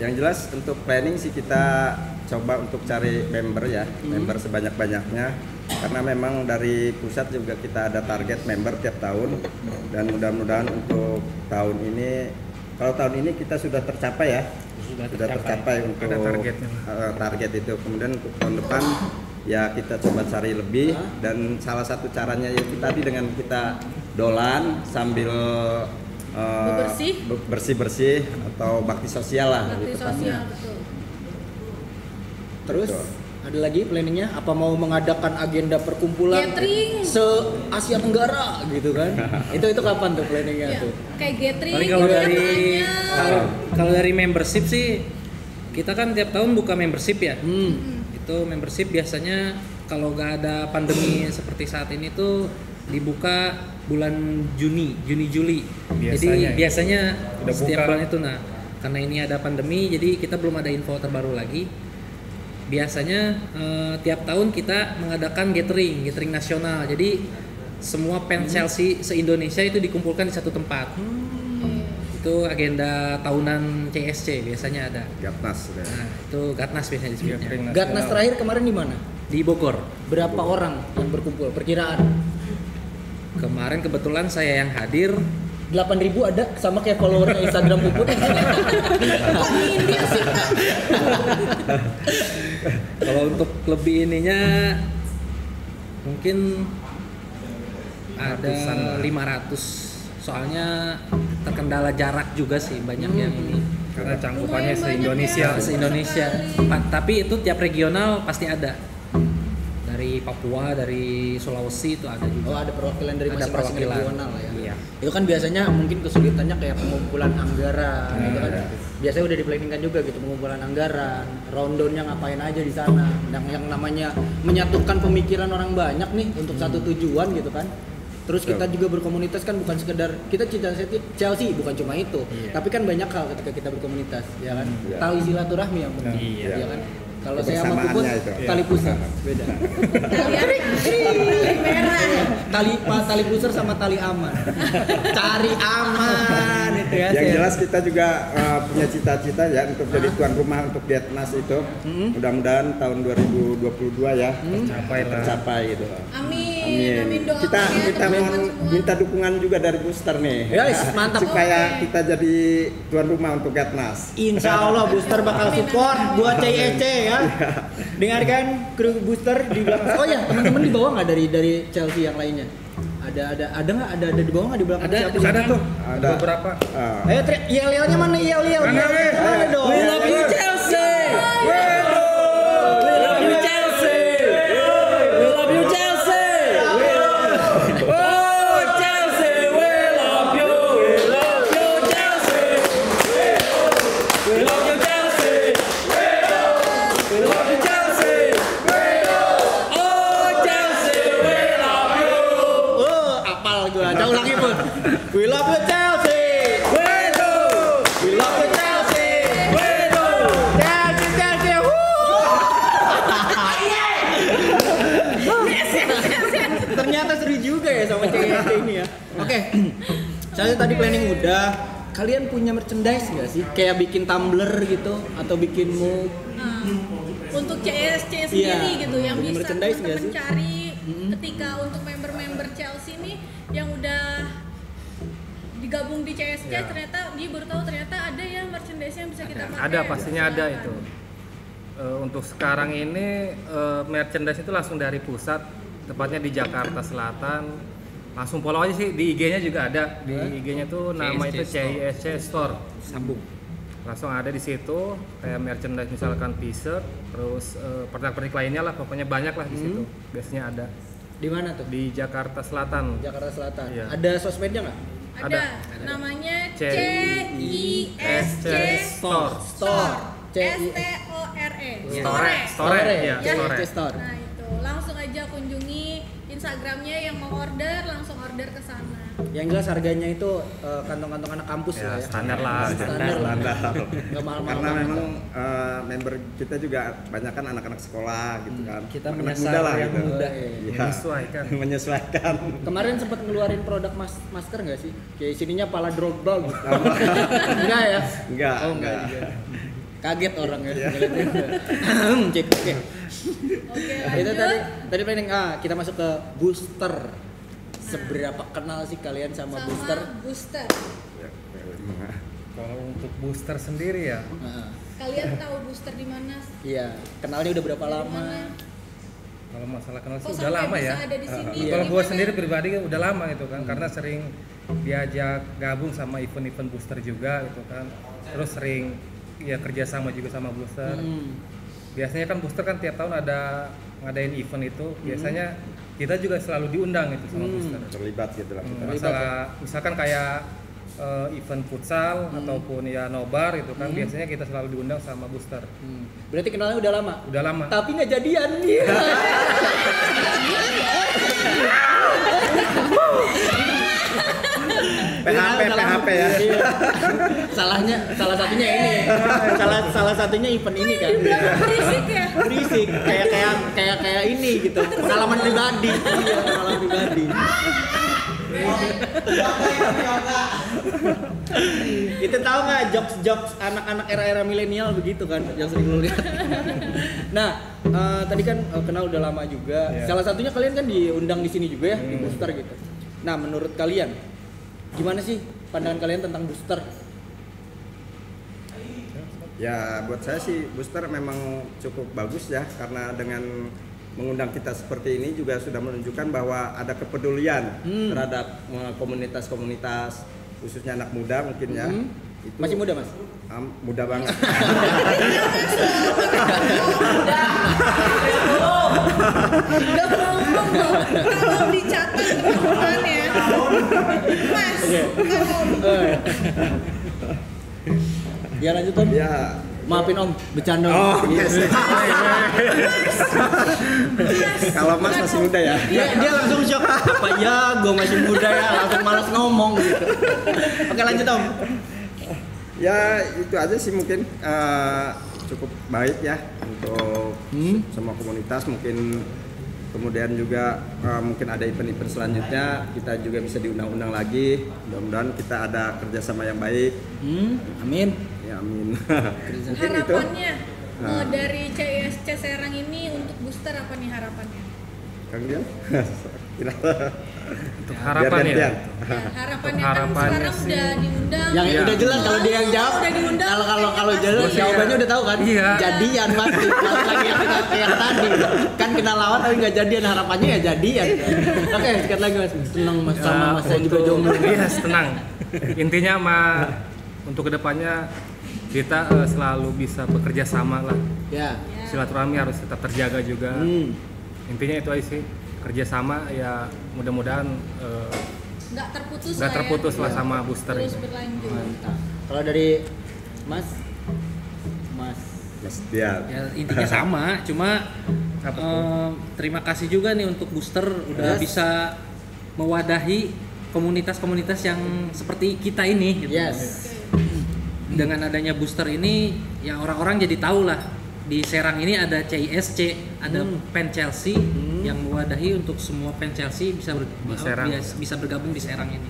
Yang jelas untuk planning sih kita coba untuk cari member ya, member sebanyak-banyaknya karena memang dari pusat juga kita ada target member tiap tahun dan mudah-mudahan untuk tahun ini, kalau tahun ini kita sudah tercapai ya, sudah tercapai untuk target itu. Kemudian untuk tahun depan ya kita coba cari lebih dan salah satu caranya yaitu tadi dengan kita dolan sambil bersih atau bakti sosial lah. Bakti sosial, betul. Terus ada lagi planningnya? Apa mau mengadakan agenda perkumpulan Gathering. se Asia Tenggara gitu kan? itu kapan tuh planningnya Ya, tuh? kayak gathering Paling kalau gitu ya dari tanya. kalau dari membership sih kita kan tiap tahun buka membership ya. Itu membership biasanya kalau nggak ada pandemi seperti saat ini tuh dibuka bulan Juni Juli. Jadi biasanya udah setiap buka. bulan itu karena ini ada pandemi jadi kita belum ada info terbaru lagi. Biasanya tiap tahun kita mengadakan gathering nasional. Jadi semua fans Chelsea se-Indonesia itu dikumpulkan di satu tempat. Itu agenda tahunan CSC biasanya ada. Gatnas. Nah, itu Gatnas biasanya disebutnya. Gatnas terakhir kemarin di mana? Di Bogor. Berapa orang yang berkumpul? Perkiraan? Kemarin kebetulan saya yang hadir. 8.000 ada sama kayak follower Instagram Puput. Kalau untuk lebih ininya mungkin ada 500. Soalnya terkendala jarak juga sih banyak yang ini. Karena cangkupannya Lumayan Se-Indonesia. Tapi itu tiap regional pasti ada. Dari Papua, dari Sulawesi itu ada juga. Oh, ada perwakilan dari Ada masing-masing perwakilan. regional lah ya. Iya. Itu kan biasanya mungkin kesulitannya kayak pengumpulan anggaran gitu kan. Biasanya udah diplanningkan juga gitu pengumpulan anggaran, rundownnya ngapain aja di sana. Yang namanya menyatukan pemikiran orang banyak nih untuk satu tujuan gitu kan. Terus kita juga berkomunitas kan bukan sekedar kita cinta Chelsea bukan cuma itu, tapi kan banyak hal ketika kita berkomunitas, ya kan. Tali silaturahmi yang penting, ya kan. Kalau saya sama Puput tali pusar beda. Tali pusar sama tali aman. Cari aman itu ya. Yang jelas kita juga punya cita-cita ya untuk jadi tuan rumah untuk Gatnas itu. Mudah-mudahan tahun 2022 ya tercapai gitu. Amin. Doakan Kita ya, mohon minta dukungan juga dari booster nih. Yes, mantap. Supaya kita jadi tuan rumah untuk Gatnas. Insya Allah booster bakal support buat CEC ya. Dengarkan kru booster di belakang. Oh ya, teman-teman di bawah nggak dari Chelsea yang lainnya? Ada nggak? Ada di bawah nggak di belakang? Ada tuh. Ada Beberapa. Ayo, yel-yelnya mana? Yel. Mana dong? We love you Chelsea. We love you Chelsea. We love you Chelsea. Oh Chelsea, we love you. We love you Chelsea. We love you Chelsea. We love you Chelsea. Oh Maksudnya tadi planning udah, kalian punya merchandise nggak sih? Kayak bikin tumbler gitu atau bikin mug? Untuk CSC sendiri gitu yang punya bisa merchandise nggak teman-teman sih? cari ketika untuk member-member Chelsea nih yang udah digabung di CSC ternyata dia baru tahu ternyata ada ya merchandise yang bisa kita pakai. Ada, pastinya ada Silakan. itu. Untuk sekarang ini merchandise itu langsung dari pusat, tepatnya di Jakarta Selatan. Langsung follow aja sih, di IG-nya juga ada. Di IG-nya tuh nama itu CISC Store. Sambung. Langsung ada di situ kayak merchandise misalkan t-shirt, terus pernak-pernik lainnya lah, pokoknya banyak lah di situ. Biasanya ada. Di mana tuh? Di Jakarta Selatan. Jakarta Selatan. Iya. Ada sosmednya nggak? Ada. Namanya CISC Store. Store. Store. Store. Store, ya, Ya. Store. Store. Nah itu langsung aja kunjungi Instagramnya yang mau order langsung order ke sana. Yang jelas harganya itu kantong-kantong anak kampus Ya, lah ya. standar lah. Standar lah. Standar. Nggak mahal-mahal Karena banget. memang member kita juga banyak kan anak-anak sekolah gitu kan. Kita anak menyasar muda lah yang gitu. muda. Iya. Menyesuaikan. Menyesuaikan. Kemarin sempat ngeluarin produk masker nggak sih? Kayak sininya pala Drogba gitu. Enggak ya? Enggak. Oh enggak juga. Kaget orang ya. Cek oke. Oke, Itu lanjut. tadi planning kita masuk ke booster. Seberapa kenal sih kalian sama booster? Booster. Kalau untuk booster sendiri ya, Nah, Kalian tahu booster di mana? iya, kenalnya udah berapa Dari lama? mana? kalau masalah kenal sih Kok udah sampai lama bisa ya. ada di sini? Iya. Kalau Dari gue mana? sendiri pribadi udah lama gitu kan, karena sering diajak gabung sama event-event booster juga gitu kan. Terus sering ya kerjasama juga sama booster. Biasanya kan booster kan tiap tahun ada ngadain event itu. Biasanya kita juga selalu diundang itu sama booster. Terlibat gitu lah kita. Masalah misalkan kayak event futsal ataupun ya nobar gitu kan, biasanya kita selalu diundang sama booster. Berarti kenalnya udah lama? Udah lama. Tapi nggak jadian nih. PHP ya. Iya. Salah satunya ini. Salah satunya event ini kan. Berisik ya? Berisik kayak ini gitu. Pengalaman pribadi. Iya, pengalaman pribadi. Itu tahu nggak jokes anak-anak era-era milenial begitu kan yang sering lu lihat. Nah, tadi kan kenal udah lama juga. Yeah. Salah satunya kalian kan diundang di sini juga ya di booster gitu. Nah, menurut kalian gimana sih pandangan kalian tentang booster? Ya buat saya sih booster memang cukup bagus ya, karena dengan mengundang kita seperti ini juga sudah menunjukkan bahwa ada kepedulian terhadap komunitas-komunitas khususnya anak muda mungkin ya. Itu Masih muda, Mas? Muda banget. Udah ngomong loh, kalau dicatat teman-temannya. Mas, kalau Ya lanjut Om. Ya. Maafin Om, bercanda. Om. Oh, Iya. yes. Kalau Mas masih muda ya. Dia langsung shock. Apa ya, gue masih muda ya, langsung malas ngomong gitu. Oke lanjut Om. Ya itu aja sih mungkin cukup baik ya untuk semua komunitas. Mungkin kemudian juga mungkin ada event-event selanjutnya kita juga bisa diundang-undang lagi. Mudah-mudahan kita ada kerjasama yang baik. Amin. Ya amin. Mungkin itu. harapannya dari CISC Serang ini untuk booster apa nih harapannya? Kang Dian. Untuk harapan ya. Ya, harapannya kan harapannya sekarang sih. udah diundang. Yang Iya. udah jelas kalau dia yang jawab. Udah diundang. Kalau jelas Iya. jawabannya udah tahu kan? Iya. Jadian pasti. Lagi yang tadi kan kenal lawan tapi nggak jadian, harapannya ya jadian. Oke, sekali lagi Mas. Tenang Mas, sama Mas saya juga jomblo. Iya, tenang. Intinya untuk kedepannya kita selalu bisa bekerja sama lah. Ya. Silaturahmi harus tetap terjaga juga. Intinya itu aja sih, kerjasama ya, mudah-mudahan Nggak terputus nggak lah ya. terputus lah sama booster Terus ini. berlanjut. Mantap. Kalau dari Mas Mas Dian. Ya intinya sama, cuma Apa tuh? terima kasih juga nih untuk booster udah Yes. bisa mewadahi komunitas-komunitas yang seperti kita ini gitu. Yes. Dengan adanya booster ini ya orang-orang jadi tahu lah di Serang ini ada CISC, ada Pen Chelsea yang mewadahi untuk semua Pen Chelsea bisa Serang. bisa bergabung di Serang ini.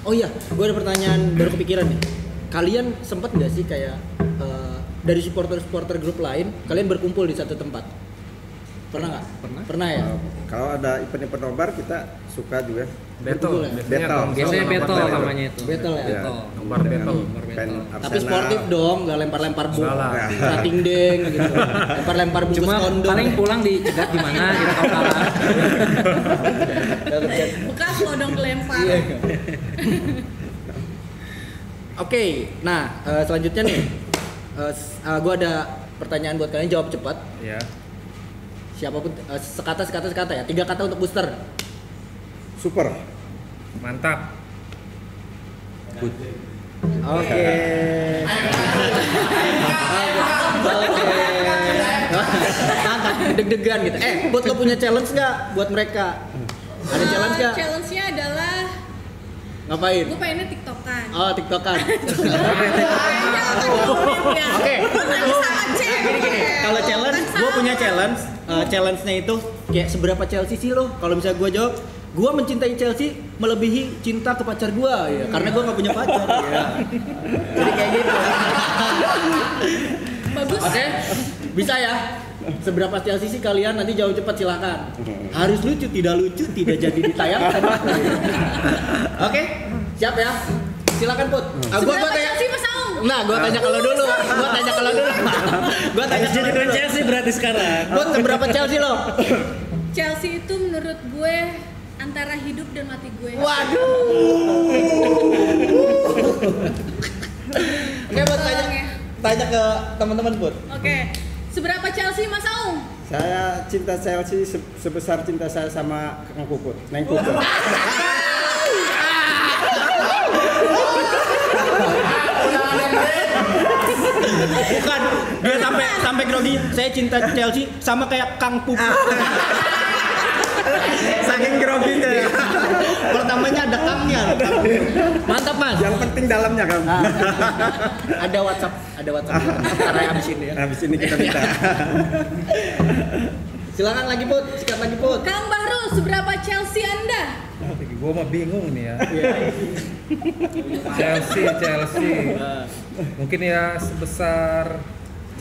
Oh iya, gue ada pertanyaan baru kepikiran nih. Kalian sempet nggak sih kayak dari supporter grup lain, kalian berkumpul di satu tempat? Pernah nggak? Pernah ya? Kalau ada event nobar kita suka juga. Battle. Biasanya battle namanya itu. Battle ya? Nobar battle. Tapi sportif dong, nggak lempar-lempar cutting deng gitu. Lempar-lempar bungkus Cuma kondom. paling pulang dicegat gimana gitu kalau kalah. Bekas lo dong kelempar. Iya. Oke, nah selanjutnya nih, gue ada pertanyaan buat kalian, jawab cepat. Iya. Siapapun sekata ya, 3 kata untuk booster. Super. Mantap. Oke. Mantap, deg-degan gitu. Buat lo punya challenge nggak buat mereka? Ada challenge nggak? Challenge-nya adalah Ngapain? gue pengennya tiktokan. Oh, tiktokan. Oke. Gini. Kalau challenge, gue punya challenge. Challenge-nya itu kayak seberapa Chelsea sih lo? Kalau misalnya gue jawab, gue mencintai Chelsea melebihi cinta ke pacar gue, ya. Karena gue nggak punya pacar. Ya. Jadi kayak gitu. Bagus. Oke, bisa ya. Seberapa Chelsea sih kalian? Nanti jawab cepat silakan. Harus lucu, tidak jadi ditayangkan. Oke, siap ya. Silakan Put. Gua tanya Chelsea Mas Aung. Nah, gua tanya kalau dulu. Gua tanya Jadi Chelsea berarti sekarang. Put, seberapa Chelsea lo? Chelsea itu menurut gue antara hidup dan mati gue. Waduh. Oke, Put, tanya ke teman-teman Put. Oke. Seberapa Chelsea Mas Aung? Saya cinta Chelsea sebesar cinta saya sama Kang Puput, Neng Puput. Bukan, dia sampai grogi. Saya cinta Chelsea sama kayak Kang Puput. Saking groginya ya. Pertamanya ada Kangnya. Mantap Mas. Yang penting dalamnya kan. Ada WhatsApp. Karena abis ini ya. Habis ini kita minta. Silakan lagi Put, sikat lagi Put. Kang Bahrul, seberapa Chelsea Anda? Gue mah bingung nih ya. Chelsea. Mungkin ya sebesar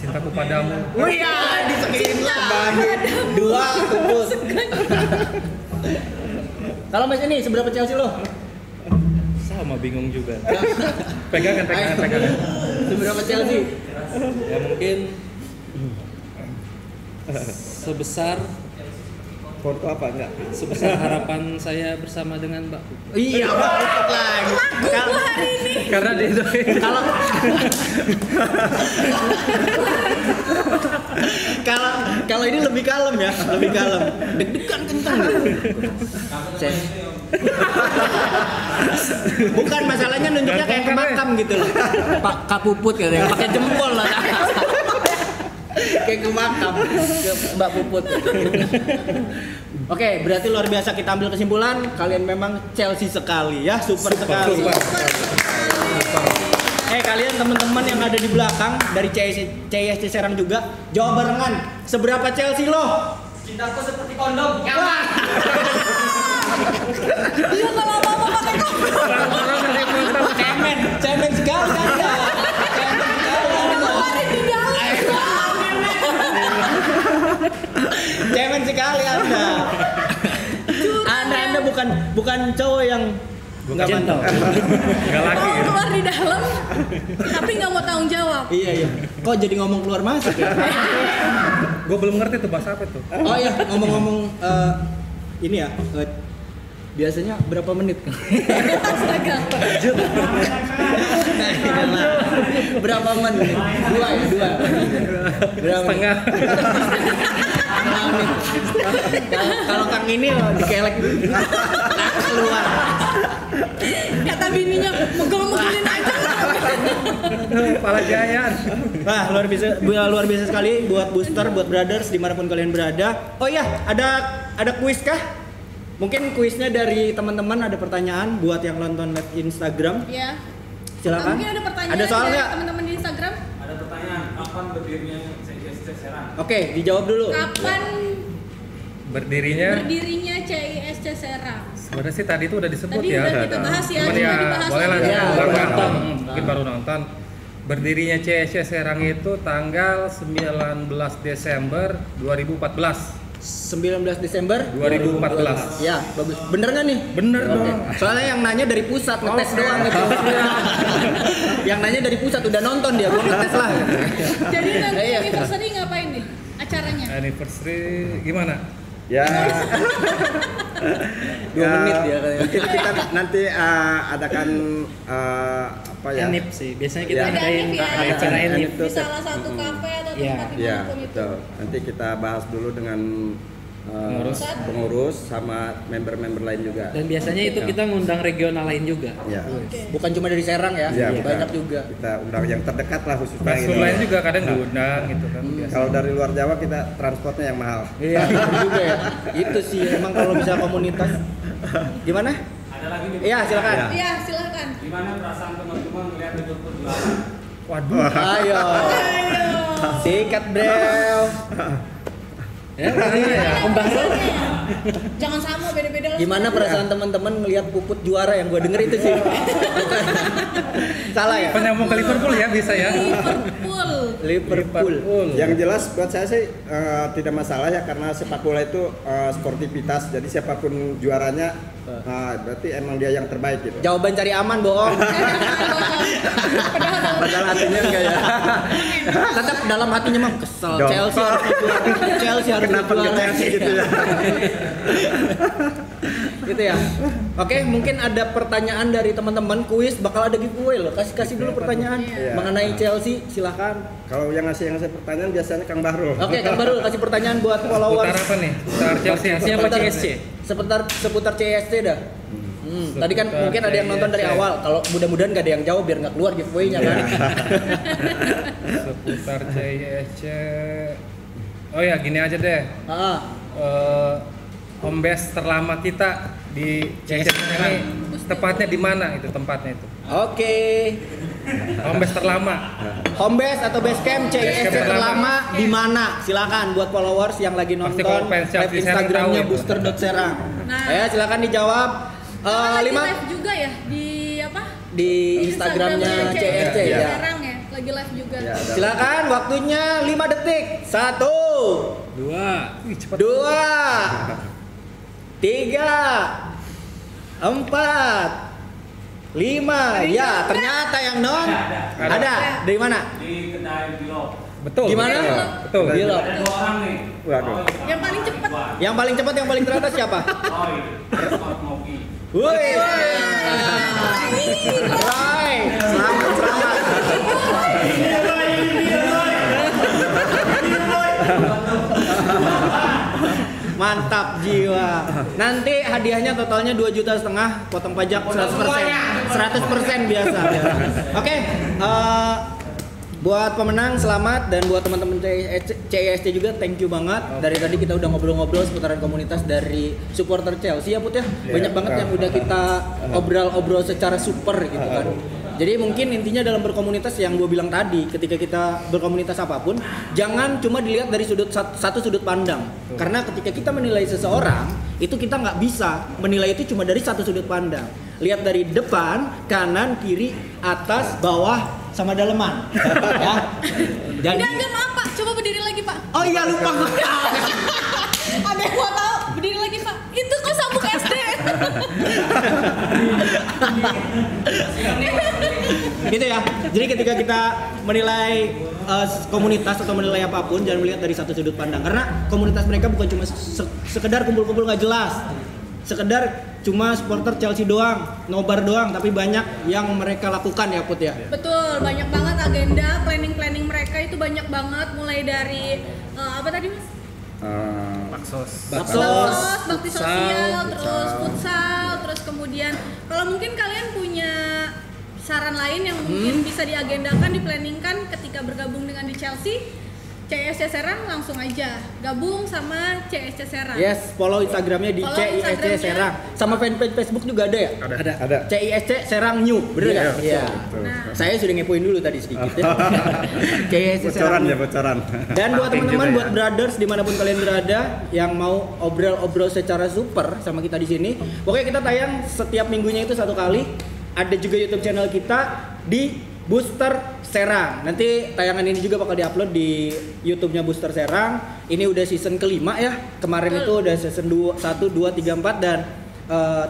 cintaku padamu. Wih ya, disekiin lah. 2 Put. Kalau Mas ini seberapa Chelsea lo? Sama bingung juga. Pegangan. Seberapa Chelsea? Ya mungkin sebesar Foto apa enggak? sebesar harapan saya bersama dengan Mbak. Iya, Put lagi. Karena dia itu Kalau ini lebih kalem ya, lebih kalem. Deg-degan kencang gitu. Bukan masalahnya nunjuknya kayak ke makam gitu loh. Pak Kapuput katanya, pakai jempol lah. Kayak ke makam, ke Mbak Puput. Oke, berarti luar biasa, kita ambil kesimpulan kalian memang Chelsea sekali ya, super sekali. Kalian teman-teman yang ada di belakang dari CISC Serang juga, jawab barengan. Seberapa Chelsea lo? Cintaku seperti kondom. Wah. Iya kalau mau pakai kondom. Cemen sekali Anda. Cemen sekali Anda. Anda bukan cowok yang Nggak gentle. Nggak laki. Mau keluar di dalam, tapi nggak mau tanggung jawab. Iya. Kok jadi ngomong keluar masuk ya? Gue belum ngerti tuh bahasa apa tuh. Oh iya, ngomong-ngomong ini ya. Biasanya berapa menit? Astaga. Berapa menit? 2 ya? 2. Setengah. Kalau Kang ini dikelek keluar. Kata bininya, megel-megelin aja. Kepala jayan. Wah, luar biasa sekali buat booster, buat brothers dimanapun kalian berada. Oh iya, ada kuis kah? Mungkin kuisnya dari teman-teman, ada pertanyaan buat yang nonton live Instagram. Iya. Silakan. Mungkin ada pertanyaan Ada soal dari nggak? teman-teman di Instagram? Ada pertanyaan, kapan berdirinya CISC Serang? Oke, dijawab dulu. Kapan Berdirinya berdirinya CISC Serang? Sebenarnya sih tadi itu udah disebut Tadi ya. udah kita bahas ya, Cuman cuma ya dibahas boleh lah lagi. yang Ya, baru baru nonton, nonton. mungkin baru nonton. Berdirinya CSC Serang itu tanggal 19 Desember 2014. 19 Desember 2014. Ya, bagus. Bener nggak nih? Bener Oke. dong. Soalnya yang nanya dari pusat ngetes doang gitu. Yang nanya dari pusat udah nonton dia, gua ngetes lah. Jadi nanti Iya. anniversary ngapain nih acaranya? Anniversary gimana? Ya. 2 menit dia kayaknya. Mungkin kita nanti adakan apa ya? Enip sih. Biasanya kita Ya. Ada ngadain enip ya? acara enip. Di salah satu kafe atau Iya. tempat Ya, dimanapun itu. betul. Nanti kita bahas dulu dengan pengurus sama member-member lain juga. Dan biasanya itu kita ngundang regional lain juga. Ya. Bukan cuma dari Serang ya, Ya, banyak kita- juga. Kita undang yang terdekat lah khususnya. Basur ini. lain juga kadang diundang gitu kan. biasa. Kalau dari luar Jawa kita transportnya yang mahal. Iya, bener juga ya. Itu sih emang kalau bisa komunitas. Gimana? Ada lagi nih. Iya, silakan. Ya. Iya, silakan. Gimana perasaan teman-teman melihat Liverpool juara? Waduh. Ayo. Sikat, Bro. Ya, Om Bahrul. Jangan sama, beda-beda lah. Gimana perasaan teman-teman melihat Puput juara yang gue denger itu sih? Salah ya? Penyambung ke Liverpool ya bisa ya. Liverpool. Yang jelas buat saya sih tidak masalah ya karena sepak bola itu sportivitas. Jadi siapapun juaranya berarti emang dia yang terbaik gitu. Jawaban cari aman, bohong. Padahal hatinya enggak ya. Tetap dalam hatinya mah kesel. Dong. Chelsea harus juara. Chelsea harus Kenapa juara. nggak Chelsea gitu ya? Gitu ya. Oke, mungkin ada pertanyaan dari teman-teman, kuis bakal ada giveaway loh. Kasih dulu pertanyaan Iya. mengenai Chelsea, silahkan. Kalau yang ngasih pertanyaan biasanya Kang Bahrul. Oke, Kang Baru kasih pertanyaan buat Putar followers. apa nih? Putar Chelsea apa? Chelsea apa CSC? Seputar CSC dah. Tadi kan Seputar mungkin ada yang nonton dari CSC. awal. Kalau mudah-mudahan gak ada yang jawab biar nggak keluar giveaway-nya kan. Seputar CSC. Oh ya gini aja deh. Home base terlama kita di CSC ini tepatnya di mana itu tempatnya itu? Oke. Home base terlama. Home base atau base camp Base CSC camp terlama di mana? Silakan buat followers yang lagi nonton kalau fans live Chelsea Serang Instagramnya tahu itu. booster.serang. Nah. Ya silakan dijawab. Lagi 5 live juga ya di apa? di Instagramnya CSC Iya. ya. Sekarang ya, lagi live juga. Ya, ada. Silakan waktunya 5 detik. 1 2 3 4 5. Ya, ternyata yang non ada. Dari mana? Di kedai Bilog. Betul. Gimana? Betul. Bilog. Ada 2 orang nih. Waduh. Yang paling cepat. Yang paling cepat, yang paling teratas siapa? Roy, Sport Moki. Woi. Roy, selamat. Mantap jiwa. Nanti hadiahnya totalnya 2,5 juta, potong pajak 100%. 100% biasa. Oke, buat pemenang selamat dan buat teman-teman CISC juga thank you banget. Dari tadi kita udah ngobrol-ngobrol seputaran komunitas dari supporter Chelsea ya Put ya. Banyak banget yang udah kita obrol-obrol secara super gitu kan. Jadi mungkin intinya dalam berkomunitas yang gue bilang tadi, ketika kita berkomunitas apapun, jangan cuma dilihat dari satu sudut pandang. Karena ketika kita menilai seseorang, itu kita nggak bisa menilai itu cuma dari satu sudut pandang. Lihat dari depan, kanan, kiri, atas, bawah, sama daleman. Ya. Jadi, Enggak maaf Pak, coba berdiri lagi Pak. oh iya lupa. Ada yang mau tahu, berdiri lagi Pak. Itu kok sabuk SD. Gitu ya. Jadi ketika kita menilai komunitas atau menilai apapun, jangan melihat dari satu sudut pandang. Karena komunitas mereka bukan cuma sekedar kumpul-kumpul nggak jelas, sekedar cuma supporter Chelsea doang, nobar doang, tapi banyak yang mereka lakukan ya Put ya. Betul, banyak banget agenda, planning mereka itu banyak banget. Mulai dari apa tadi Mas? Baksos. Baksos, Bakti sosial, terus futsal, terus kemudian kalau mungkin kalian punya saran lain yang mungkin bisa diagendakan, diplanningkan ketika bergabung dengan di Chelsea, CISC Serang langsung aja gabung sama CISC Serang. Yes, follow Instagramnya di Follow CISC Instagramnya. Serang. Sama fanpage Facebook juga ada ya? Ada. CISC Serang New, bener nggak? Iya. Nah. Saya sudah ngepoin dulu tadi sedikit ya. CISC Bocoran Serang. ya, bocoran. Dan buat Marketing teman-teman, juga buat ya. brothers dimanapun kalian berada yang mau obrol-obrol secara super sama kita di sini, pokoknya kita tayang setiap minggunya itu 1 kali. Ada juga YouTube channel kita di Booster Serang. Nanti tayangan ini juga bakal diupload di YouTube-nya Booster Serang. Ini udah season kelima ya. Kemarin itu udah season 1, 2, 3, 4 dan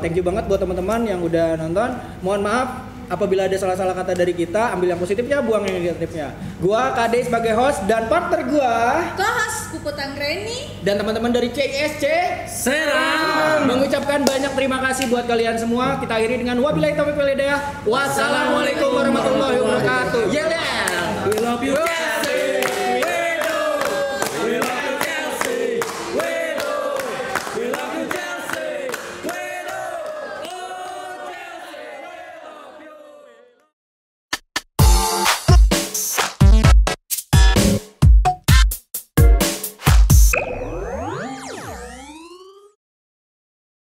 thank you banget buat teman-teman yang udah nonton. Mohon maaf apabila ada salah-salah kata dari kita, ambil yang positifnya, buang yang negatifnya. Gua Kade sebagai host dan partner gua Co-host Puput Anggreni dan teman-teman dari CISC Serang. mengucapkan banyak terima kasih buat kalian semua. Kita akhiri dengan wabillahi taufiq wal hidayah. Wassalamualaikum warahmatullahi wabarakatuh. Yeah. We love you.